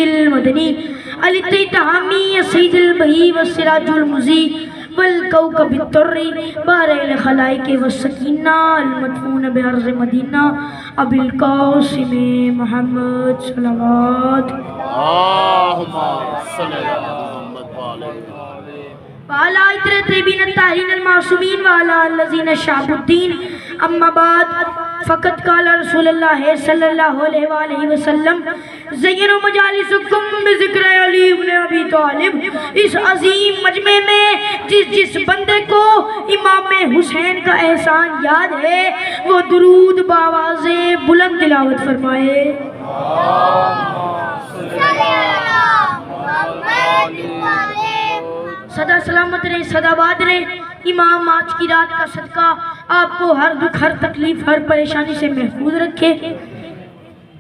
المدنی علی تہامی سید البہی والسراج المضی والکوکب التری بارئ الخلائق والسکینہ المدفون بعرض مدینہ ابی القاسم محمد صلوات اللہم صلی اللہ وعلا عطر طیبین الطاہرین المعصومین وعلا الذین شعب الدین اما بعد فقط قال رسول اللہ صلی اللہ علیہ وآلہ وسلم زینوا مجالسکم بذکر علی بن ابی طالب. اس عظیم مجمع میں جس بندے کو امام حسین کا احسان یاد ہے وہ درود باواز بلند تلاوت فرمائے. صدا سلامت رہے، صدا باد رہے. امام آج کی رات کا صدقہ آپ کو ہر دکھ، ہر تکلیف، ہر پریشانی سے محفوظ رکھے.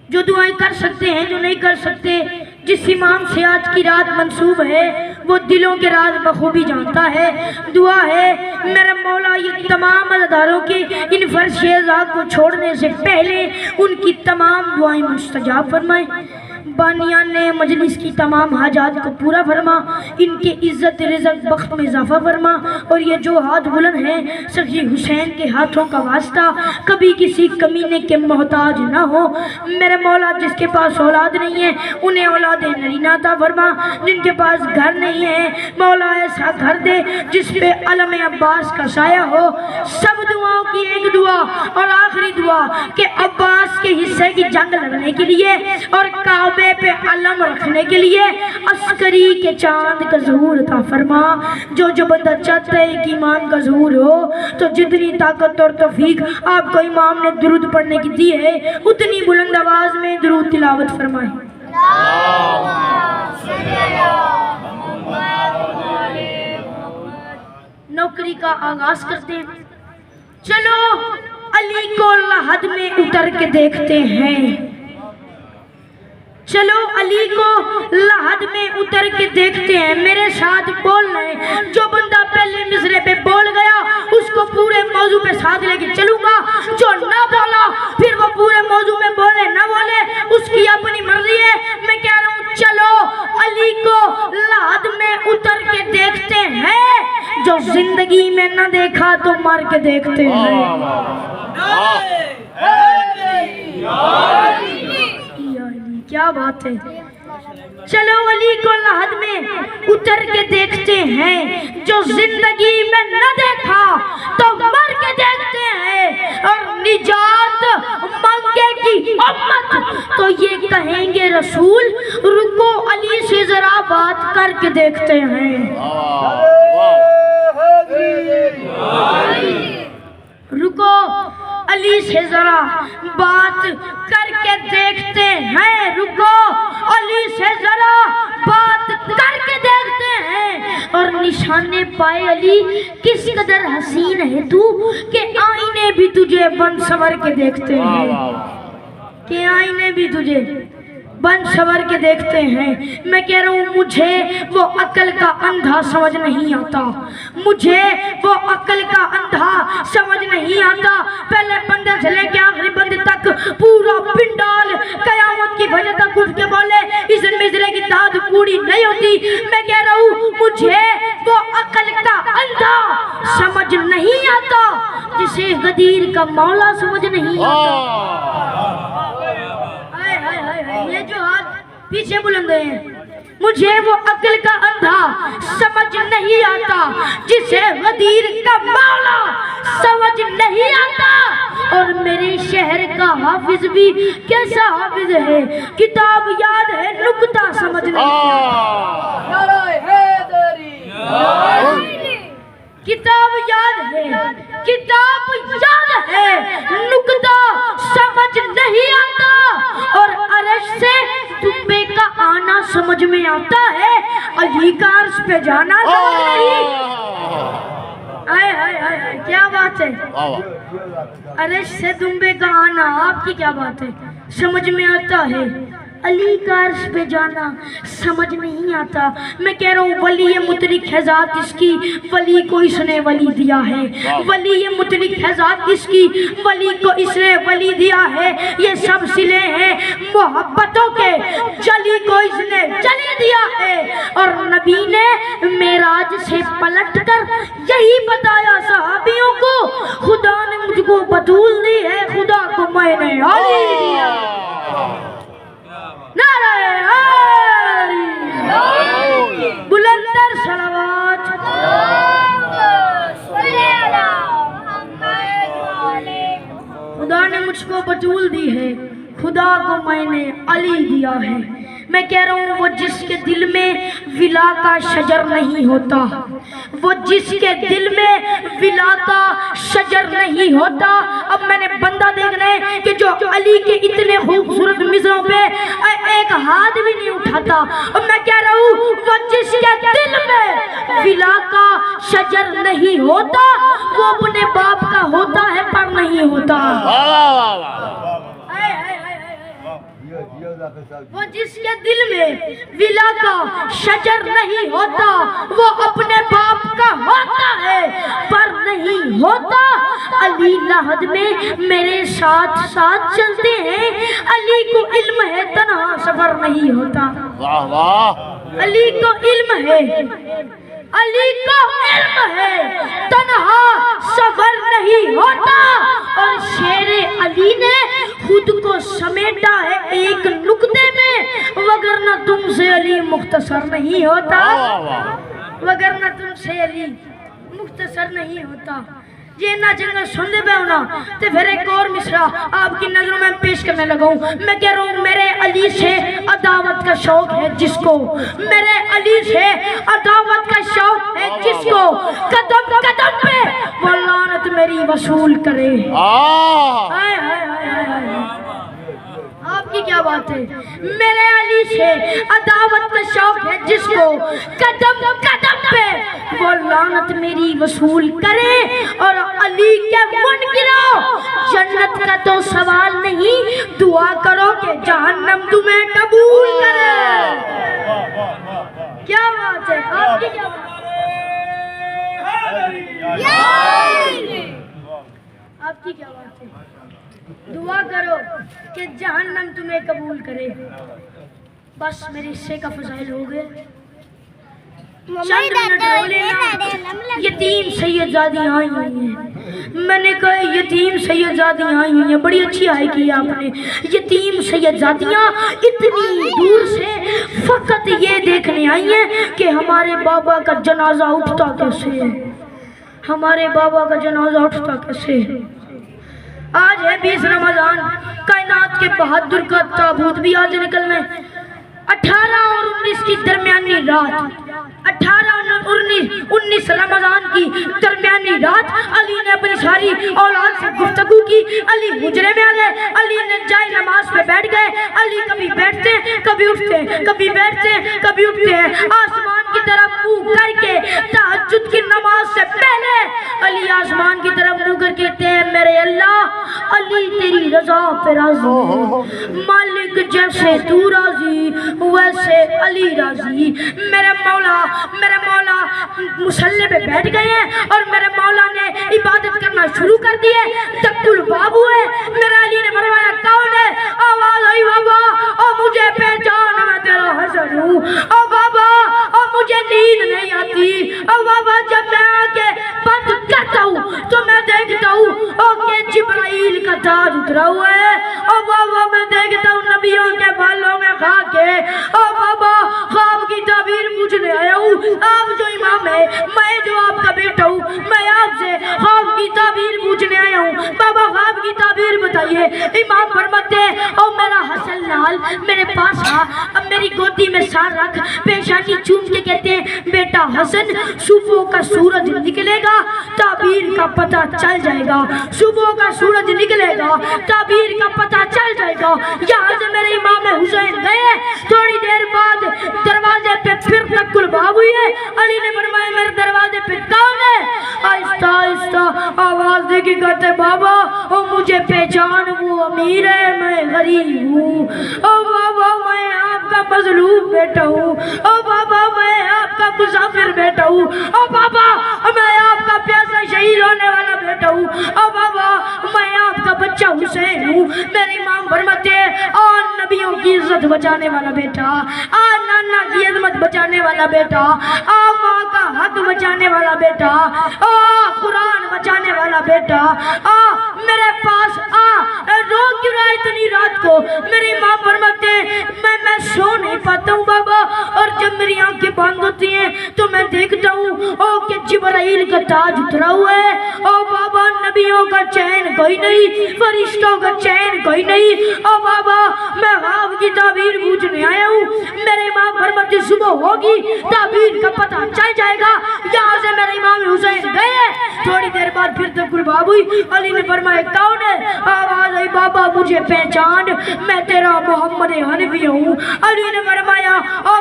جو دعائیں کر سکتے ہیں، جو نہیں کر سکتے، جس امام سے آج کی رات منسوب ہے وہ دلوں کے راز بخوبی جانتا ہے. دعا ہے میرا مولا یہ تمام عزاداروں کے ان فرش اعزاز کو چھوڑنے سے پہلے ان کی تمام دعائیں مستجاب فرمائے. بانیان مجلس کی تمام حاجات کو پورا فرما، ان کے عزت رزق بخت میں اضافہ فرما. اور یہ جو ہاتھ بلند ہیں سخی حسین کے ہاتھوں کا واسطہ کبھی کسی کمینے کے محتاج نہ ہو. میرے مولا جس کے پاس اولاد نہیں ہے انہیں اولاد نرینہ عطا فرما. جن کے پاس گھر نہیں ہے مولا ایسا گھر دے جس پہ علم عباس کا سایہ ہو. سب دعاؤں کی ایک دعا اور آخری دعا کہ عباس کے حصے کی جنگ لڑنے کے لیے اور کعبے پہ علم رکھنے کے لیے عسکری کے چاند کا ظہور عطا فرما. جو بندہ چاہتا ہے کہ ایمان کا ظہور ہو تو جتنی طاقت اور توفیق آپ کو امام نے درود پڑھنے کی دی ہے اتنی بلند آواز میں درود تلاوت فرمائیں. نوکری کا آغاز کرتے ہیں. چلو علی کو لحد میں اتر کے دیکھتے ہیں. چلو علی کو لحد میں اتر کے دیکھتے ہیں. میرے ساتھ بول رہے ہیں. جو بندہ پہلے مصرے پہ بول گیا اس کو پورے موضوع پہ ساتھ لے کے چلوں گا. جو نہ بولا پھر وہ پورے موضوع میں بولے نہ بولے اس کی اپنی مرضی ہے. میں کہہ رہا ہوں چلو علی کو لحد میں اتر کے دیکھتے ہیں. جو زندگی میں نہ دیکھا تو مر کے دیکھتے ہیں. کیا بات ہے. چلو علی کو لحد میں اتر کے دیکھتے ہیں. جو زندگی میں نہ دیکھا تو مر کے دیکھتے ہیں. اور نجات مانگے کی امت تو یہ کہیں گے رسول رکو علی سے ذرا بات کر کے دیکھتے ہیں. رکو علی سے ذرا بات کر کے دیکھتے ہیں. رکو علی سے ذرا بات کر کے دیکھتے ہیں. اور نشانے پائے علی کس قدر حسین ہے تو کہ آئینے بھی تجھے بن سور کے دیکھتے ہیں. کہ آئینے بھی تجھے بن سور کے دیکھتے ہیں. میں کہہ رہا ہوں مجھے وہ عقل کا اندھا سمجھ نہیں آتا. مجھے وہ عقل کا اندھا سمجھ نہیں آتا. پہلے بندے سے لے کے آخری بندے تک پورا پنڈال قیامت کی وجہ تک اٹھ کے بولے اس مصرے کی داد پوری نہیں ہوتی. میں کہہ رہا ہوں مجھے وہ عقل کا اندھا سمجھ نہیں آتا جسے غدیر کا مولا سمجھ نہیں آتا. یہ جو ہاتھ پیچھے بلند ہیں. مجھے وہ عقل کا اندھا سمجھ نہیں آتا جسے غدیر کا مولا سمجھ نہیں آتا. اور میرے شہر کا حافظ بھی کیسا حافظ ہے. کتاب یاد ہے نکتہ سمجھ نہیں آتا. کتاب یاد ہے، کتاب یاد ہے، نکتہ سمجھ نہیں آتا. اور عرش سے تمبے کا آنا سمجھ میں آتا ہے، علی کا عرش پہ جانا سمجھ نہیں. کیا بات ہے. عرش سے تمبے کا آنا آپ کی کیا بات ہے سمجھ میں آتا ہے. علی کا عرش پہ جانا سمجھ نہیں آتا. میں کہہ رہا ہوں ولی مطلق ہے ذات اس کی، ولی کو اس نے ولی دیا ہے. ولی مطلق ہے ذات اس کی، ولی کو اس نے ولی دیا ہے. یہ سب صلے ہیں محبتوں کے، جلی کو اس نے اور نبی نے معراج سے پلٹ کر یہی بتایا صحابیوں کو، خدا نے مجھ کو بطول دی ہے، خدا کو میں نے علی دیا۔ نعرہ علی، بلندر صلوات۔ خدا نے مجھ کو بطول دی ہے، خدا کو میں نے علی دیا ہے۔ میں کہہ رہا ہوں وہ جس کے دل میں ولا کا شجر نہیں ہوتا، وہ جس کے دل میں ولا کا شجر نہیں ہوتا۔ اب میں نے بندہ دیکھنا ہے کہ جو علی کے اتنے خوبصورت مصرعوں پہ ایک ہاتھ بھی نہیں اٹھاتا۔ اب میں کہہ رہا ہوں وہ جس کے دل میں ولا کا شجر نہیں ہوتا، وہ اپنے باپ کا ہوتا ہے پر نہیں ہوتا۔ وہ جس کے دل میں ولا کا شجر نہیں ہوتا، وہ اپنے باپ کا ہوتا ہے پر نہیں ہوتا۔ علی لحد میں میرے ساتھ ساتھ چلتے ہیں، علی کو علم ہے تنہا سفر نہیں ہوتا۔ واہ واہ، علی کو علم ہے، علی کو علم ہے تنہا سفر نہیں ہوتا۔ اور شیر علی نے خود کو سمیٹا ہے ایک نقطے میں، وگرنہ تم سے علی مختصر نہیں ہوتا، وگرنہ تم سے علی مختصر نہیں ہوتا۔ یہ نہ جنگل سننے پہ ہونا تو پھر ایک اور مصرع آپ کی نظروں میں پیش کرنے لگا ہوں۔ میں کہہ رہا ہوں میرے علی سے عداوت کا شوق ہے جس کو، میرے علی سے عداوت کا شوق ہے جس کو، قدم قدم پہ وہ لعنت میری وصول کرے۔ ہائے ہائے ہائے ہائے، آپ کی کیا بات ہے؟ میرے علی سے عداوت کا شوق ہے جس کو، قدم قدم پہ وہ لعنت میری وصول کرے۔ اور علی کے منکروں، جنت کا تو سوال نہیں، دعا کرو کہ جہنم تمہیں قبول کرے۔ کیا بات ہے؟ آپ کی کیا بات ہے؟ آپ کی کیا بات ہے؟ دعا کرو کہ جہنم تمہیں قبول کرے۔ بس میرے حصے کا فضائل ہو گئے، چند منٹ رو لینا۔ یتیم سیدزادیاں آئی ہوئی ہیں، میں نے کہا یتیم سیدزادیاں آئی ہوئی ہیں، بڑی اچھی آئی کی آپ نے۔ یتیم سیدزادیاں اتنی دور سے فقط یہ دیکھنے آئی ہیں کہ ہمارے بابا کا جنازہ اٹھتا کیسے ہے، ہمارے بابا کا جنازہ اٹھتا کیسے ہے۔ آج ہے 20 رمضان، کائنات کے بہادر کا تابوت بھی آج نکلنے، 18 اور 19 کی درمیانی رات، 18 اور 19 رمضان کی درمیانی رات، علی نے اپنی ساری اولاد سے گفتگو کی۔ علی حجرے میں آ گئے، علی نے جائے نماز پہ بیٹھ گئے۔ علی کبھی بیٹھتے ہیں، کبھی اٹھتے ہیں، کبھی بیٹھتے ہیں، کبھی اٹھتے ہیں۔ آسمان کی طرف منہ کر کے تہجد کی نماز سے پہلے علی آسمان کی طرف منہ کر کہتے ہیں میرے اللہ، علی تیری رضا پہ راضی ہے، مالک جیسے تو راضی ویسے علی راضی۔ میرے مولا مصلی پہ بیٹھ گئے ہیں اور میرے مولا نے عبادت کرنا شروع کر دی ہے۔ تک الباب ہوئے، میرے علی نے فرمایا کون ہے؟ آواز آئی بابا، اور مجھے پہچان میں تیرا حسن ہوں، اور بابا اور مجھے نیند نہیں آتی، اور بابا جب میں آنکھیں بند کرتا ہوں تو میں دیکھتا ہوں کہ جبرائیل کا تاج اترا ہوا ہے، اور بابا میں دیکھتا ہوں نبیوں کے بالوں میں خاک ہے، اور بابا خواب کی تعبیر پوچھنے آیا ہوں، آپ جو امام ہے، میں جو آپ کا بیٹا ہوں، میں آپ سے خواب کی تعبیر پوچھنے آیا ہوں، بابا خواب کی تعبیر بتائیے۔ امام فرماتے ہیں او میرا حسن لال میرے پاس آ، اب میری گودی میں سار رکھ، پیشانی چوم کے کہتے ہیں بیٹا حسن صبح کا سورج نکلے گا تعبیر کا پتہ چل جائے گا، صبح کا سورج نکلے گا تعبیر کا پتہ چل جائے گا۔ یہاں سے میرے امام حسین گئے، تھوڑی دیر بعد دروازے پہ پھر تک الباب ہوئی ہے۔ علی نے فرمایا میرے دروازے پہ کون ہے؟ آہستہ آہستہ آواز دے کے کہتے بابا او مجھے پہچان، وہ امیر ہے میں غریب ہوں، او بابا میں آپ کا مظلوم بیٹا ہوں، او بابا میں آپ کا مسافر بیٹا ہوں، او بابا میں آپ کا پیاسا شہید ہونے والا بیٹا ہوں، او بابا میں آپ کا بچہ حسین ہوں۔ میرے امام فرماتے ہیں اور نبیوں کی عزت بچانے والا بیٹا، نانا کی عظمت بچانے والا بیٹا، ماں کا حق بچانے والا بیٹا، قرآن بچانے والا بیٹا، میرے پاس رو کیوں رہا اتنی رات کو؟ میری ماں فرماتے میں سو نہیں پاتا ہوں بابا، اور جب میری آنکھیں بند ہوتی ہیں تو میں دیکھتا ہوں کہ جبرائیل کا تاج اترا ہوا ہے، بابا نبیوں کا چین کوئی نہیں، فرشتوں کا چین کوئی نہیں، بابا میں خواب کی تعبیر پوچھنے آیا ہوں۔ میرے امام فرماتے صبح ہوگی تعبیر کا پتہ چل جائے گا۔ یہاں سے میرے امام حسین گئے، تھوڑی دیر بعد پھر تک باب ہوئی، علی نے فرمایا کون ہے؟ آواز آئی بابا مجھے پہچان، میں تیرا محمد حنفی ہوں۔ علی نے فرمایا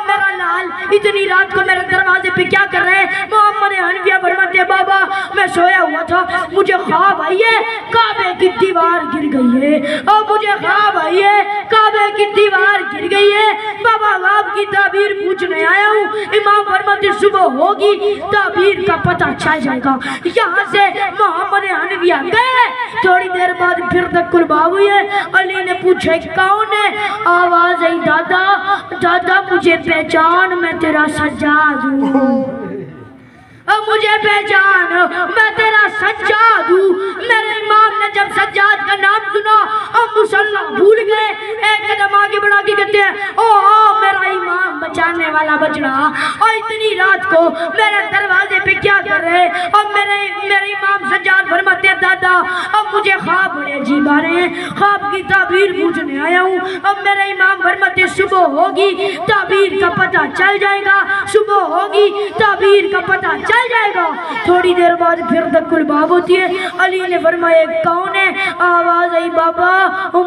میرا لال اتنی رات کو میرے دروازے پہ کیا کر رہے ہیں؟ محمد حنفیہ فرماتے بابا میں سویا ہوا تھا، مجھے خواب آئی ہے کعبے کی دیوار گر گئی ہے، اور مجھے خواب آئی ہے کعبے کی دیوار گر گئی ہے، بابا خواب کی تعبیر پوچھنے آیا ہوں۔ امام فرماتے صبح ہوگی تعبیر کا پتہ چل جائے گا۔ یہاں سے محمد حنفیہ گئے، تھوڑی دیر بعد پھر تک قرباب ہوئی ہے۔ علی نے پوچھا کون ہے؟ آواز آئی دادا دادا مجھے پہچان، میں تیرا سجاد ہوں، مجھے پہچان میں تیرا سجاد ہوں۔ میرے امام نے جب سجاد کا نام سنا مسلح بھول گئے، ایک قدم آگے بڑھا کے کہتے ہیں میرا امام بچانے والا بچڑا، اور اتنی رات کو میرے دروازے پہ کیا کر رہے؟ اور میرے امام سجاد فرماتے ہیں دادا اب مجھے خواب بڑے عجیب آ رہے ہیں، خواب کی تعبیر پوچھنے آیا ہوں۔ اب میرے امام فرماتے صبح ہوگی تعبیر کا پتہ چل جائے گا، صبح ہوگی تعبیر کا پتہ چل جائے گا۔ تھوڑی دیر بعد پھر تک قلباب ہوتی ہے۔ علی نے فرمایا کون ہے؟ آواز آئی بابا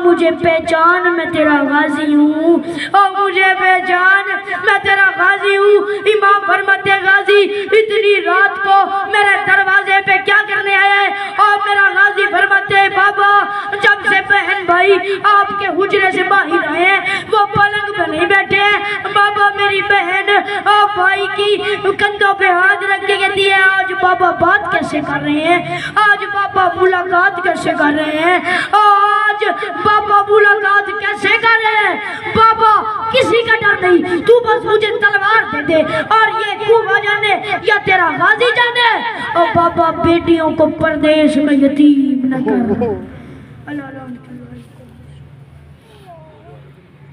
مجھے پہچان، میں تیرا غازی ہوں، اور مجھے پہچان میں تیرا غازی ہوں۔ امام فرماتے غازی اتنی رات کو میرے دروازے پہ کیا کرنے آیا ہے؟ اور میرا غازی فرماتے بابا جب سے بہن بھائی آپ کے حجرے سے باہر آئے ہیں وہ پلنگ پہ نہیں بیٹھے ہیں، بابا میری بہن بھائی کی کندھوں پہ ہاتھ رکھ کے کہتی ہے آج بابا بات کیسے کر رہے ہیں، آج بابا ملاقات کیسے کر رہے ہیں، آج بابا ملاقات کیسے کر رہے ہیں؟ بابا کسی کا ڈر نہیں، تو بس مجھے تلوار دے دے، اور یہ کوفہ جانے یا تیرا غازی جانے، اور بابا بیٹیوں کو پردیس میں یتیم نہ کر۔ اللہ